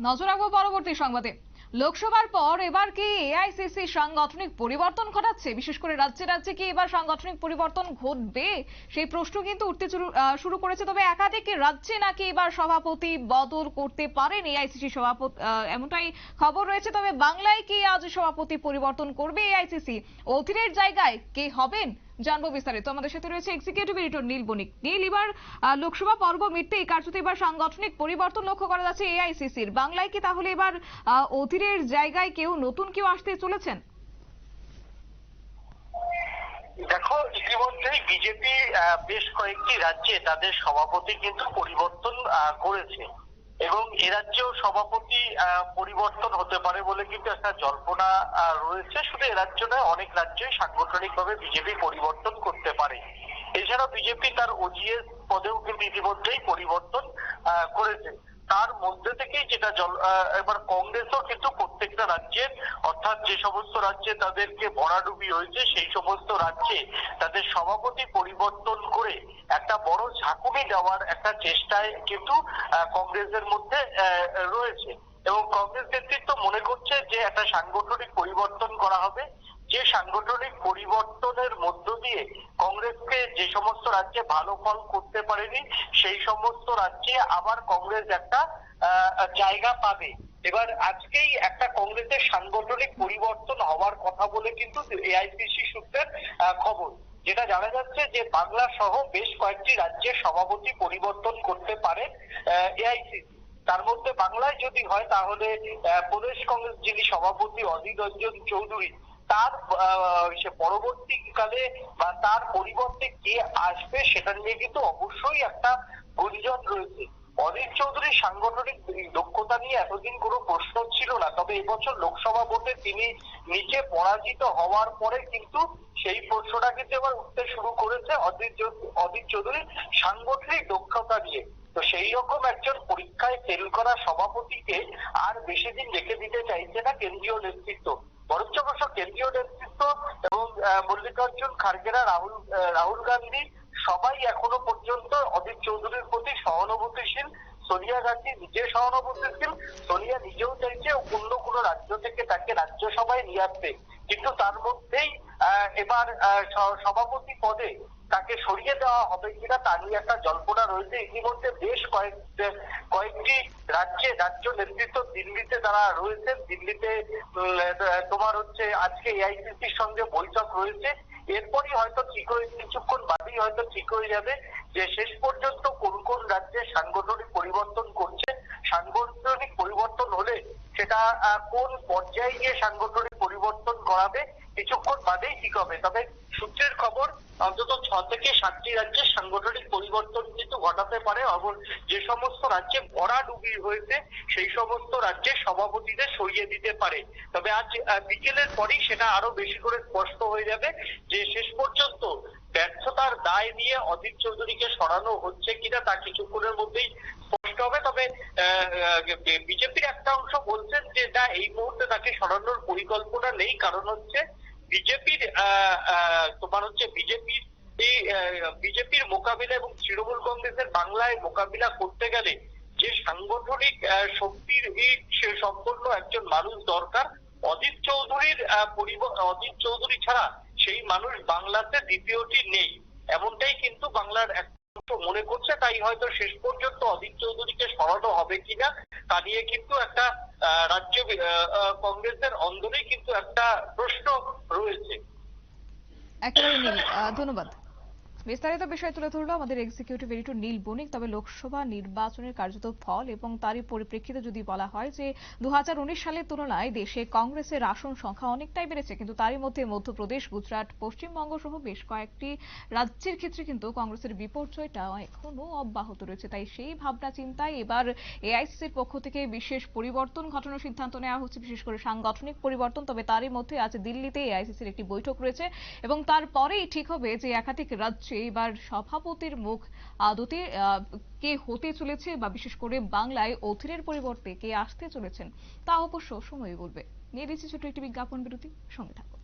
নজর রাখবো পরবর্তী সংবাদে। লোকসভার পর এবার কি এআইসিসি সাংগঠনিক পরিবর্তন ঘটাচ্ছে? বিশেষ করে রাজ্যে রাজ্যে কি এবার সাংগঠনিক পরিবর্তন ঘটবে সেই প্রশ্ন কিন্তু উঠতে শুরু করেছে। তবে একাধিক রাজ্যে নাকি এবার সভাপতি বদল করতে পারেন এআইসিসি সভাপতি, এমনটাই খবর রয়েছে। তবে বাংলায় কি আজ সভাপতি পরিবর্তন করবে এআইসিসি? অধীরের জায়গায় কে হবেন জানবো বিস্তারিত। আমাদের সাথে রয়েছে এক্সিকিউটিভ এডিটর নীল বণিক। নীল, এবার লোকসভা পর্ব মিটতেই কার্যত এবার সাংগঠনিক পরিবর্তন লক্ষ্য করা যাচ্ছে এআইসিসির। বাংলায় কি তাহলে এবার অধীরের জায়গায় নতুন কেউ আসতে চলেছেন? দেখো, ইতিমধ্যেই বিজেপি বেশ কয়েকটি রাজ্যে তাদের সভাপতি কিন্তু পরিবর্তন করেছে এবং এ রাজ্যেও সভাপতি পরিবর্তন হতে পারে বলে কিন্তু একটা জল্পনা রয়েছে। শুধু এ রাজ্য নয়, অনেক রাজ্যে সাংগঠনিকভাবে বিজেপি পরিবর্তন করতে পারে। এছাড়া বিজেপি তার ওজিএস পদেও কিন্তু ইতিমধ্যেই পরিবর্তন করেছে। তার মধ্যে থেকেই যেটা এবার কংগ্রেসও কিন্তু প্রত্যেকটা রাজ্যের, অর্থাৎ যে সমস্ত রাজ্যে তাদেরকে ভরাডুবি হয়েছে সেই সমস্ত রাজ্যে তাদের সভাপতি পরিবর্তন করে একটা বড় ঝাঁকুনি দেওয়ার একটা চেষ্টায় কিন্তু কংগ্রেসের মধ্যে রয়েছে এবং কংগ্রেস নেতৃত্ব মনে করছে যে একটা সাংগঠনিক পরিবর্তন করা হবে, যে সাংগঠনিক পরিবর্তনের মধ্য দিয়ে কংগ্রেসকে যে সমস্ত রাজ্যে ভালো ফল করতে পারেনি সেই সমস্ত রাজ্যে আবার কংগ্রেস একটা জায়গা পাবে। এবার আজকেই একটা কংগ্রেসের সাংগঠনিক পরিবর্তন হওয়ার কথা বলে কিন্তু এআইসিসি সূত্রের খবর, যেটা জানা যাচ্ছে যে বাংলা সহ বেশ কয়েকটি রাজ্যের সভাপতি পরিবর্তন করতে পারে এআইসিসি। তার মধ্যে বাংলায় যদি হয় তাহলে প্রদেশ কংগ্রেস যিনি সভাপতি অধীর রঞ্জন চৌধুরী, তার পরবর্তীকালে বা তার পরিবর্তে কে আসবে সেটা নিয়ে কিন্তু অবশ্যই একটা গুঞ্জন রয়েছে। অধীর চৌধুরীর সাংগঠনিক দক্ষতা নিয়ে এতদিন কোনো প্রশ্ন ছিল না, তবে এবছর লোকসভা ভোটে তিনি নিচে পরাজিত হওয়ার পরে কিন্তু সেই প্রশ্নটা কিন্তু এবার উঠতে শুরু করেছে অধীর চৌধুরীর সাংগঠনিক দক্ষতা নিয়ে। তো সেই রকম একজন পরীক্ষায় ফেল করা সভাপতিকে আর বেশি দিন রেখে দিতে চাইছে না কেন্দ্রীয় নেতৃত্ব। বরঞ্চ অবশ্য কেন্দ্রীয় নেতৃত্ব এবং মল্লিকার্জুন খার্গেরা, রাহুল গান্ধী সবাই এখনো পর্যন্ত অধীর চৌধুরীর প্রতি সহানুভূতিশীল। সোনিয়া গান্ধী নিজে সহানুভূতিশীল, সোনিয়া নিজেও চাইছে অন্য কোনো রাজ্য থেকে তাকে রাজ্যসভায় নিয়ে আসতে, কিন্তু তার মধ্যেই এবার সভাপতি পদে তাকে সরিয়ে দেওয়া হবে কিনা তা নিয়ে একটা জল্পনা রয়েছে। ইতিমধ্যে বেশ কয়েকটি রাজ্য নেতৃত্ব দিল্লিতে তারা রয়েছেন। দিল্লিতে তোমার আজকে এআইসিসির সঙ্গে বৈঠক রয়েছে। এরপরই হয়তো কিছুক্ষণ বাদেই হয়তো ঠিক হয়ে যাবে যে শেষ পর্যন্ত কোন কোন রাজ্যে সাংগঠনিক পরিবর্তন করছে। সাংগঠনিক পরিবর্তন হলে সেটা কোন পর্যায়ে গিয়ে সাংগঠনিক পরিবর্তন করাবে কিছুক্ষণ বাদেই ঠিক হবে। তবে সূত্রের খবর অন্তত 6 থেকে 7টি রাজ্যে সাংগঠনিক পরিবর্তন কিন্তু ঘটাতে পারে। যে সমস্ত রাজ্যে ভরাডুবি হয়েছে সেই সমস্ত রাজ্যে সভাপতিদের সরিয়ে দিতে পারে। তবে আজ বিকেলের পরই সেটা আরো বেশি করে স্পষ্ট হয়ে যাবে যে শেষ পর্যন্ত ব্যর্থতার দায় নিয়ে অধীর চৌধুরীকে সরানো হচ্ছে কিনা তা কিছুক্ষণের মধ্যেই স্পষ্ট হবে। তবে বিজেপির একটা অংশ বলছেন যে না, এই মুহূর্তে তাকে সরানোর পরিকল্পনা নেই, কারণ বিজেপির বিজেপির মোকাবিলা এবং তৃণমূল কংগ্রেসের বাংলায় মোকাবিলা করতে গেলে যে সাংগঠনিক শক্তির সম্পন্ন একজন মানুষ দরকার, অধীর চৌধুরী ছাড়া সেই মানুষ বাংলাতে দ্বিতীয়টি নেই, এমনটাই কিন্তু বাংলার এক মনে করছে। তাই হয়তো শেষ পর্যন্ত অধীর চৌধুরীকে সরানো হবে কিনা তা নিয়ে কিন্তু একটা রাজ্য কংগ্রেসের অন্দরেই কিন্তু একটা প্রশ্ন রয়েছে। একেবারে নীল, ধন্যবাদ। বিস্তারিত বিষয় তুলে ধরলো আমাদের এক্সিকিউটিভ এডিটর নীল বণিক। তবে লোকসভা নির্বাচনের কার্যত ফল এবং তারই পরিপ্রেক্ষিতে যদি বলা হয় যে 2019 সালের তুলনায় দেশে কংগ্রেসের আসন সংখ্যা অনেকটাই বেড়েছে, কিন্তু তারই মধ্যে মধ্যপ্রদেশ, গুজরাট, পশ্চিমবঙ্গ সহ বেশ কয়েকটি রাজ্যের ক্ষেত্রে কিন্তু কংগ্রেসের বিপর্যয়টা এখনো অব্যাহত রয়েছে। তাই সেই ভাবনা চিন্তায় এবার এআইসিসির পক্ষ থেকে বিশেষ পরিবর্তন ঘটানোর সিদ্ধান্ত নেওয়া হচ্ছে, বিশেষ করে সাংগঠনিক পরিবর্তন। তবে তারই মধ্যে আজ দিল্লিতে এআইসিসির একটি বৈঠক রয়েছে এবং তারপরেই ঠিক হবে যে একাধিক রাজ্যে এবার সভাপতির মুখ আদতে কে হতে চলেছে বা বিশেষ করে বাংলায় অধীরের পরিবর্তে কে আসতে চলেছেন তা অবশ্য সময় বলবে। নিয়ে দিচ্ছি ছোট্ট একটি বিজ্ঞাপন বিরতি, সঙ্গে থাকুন।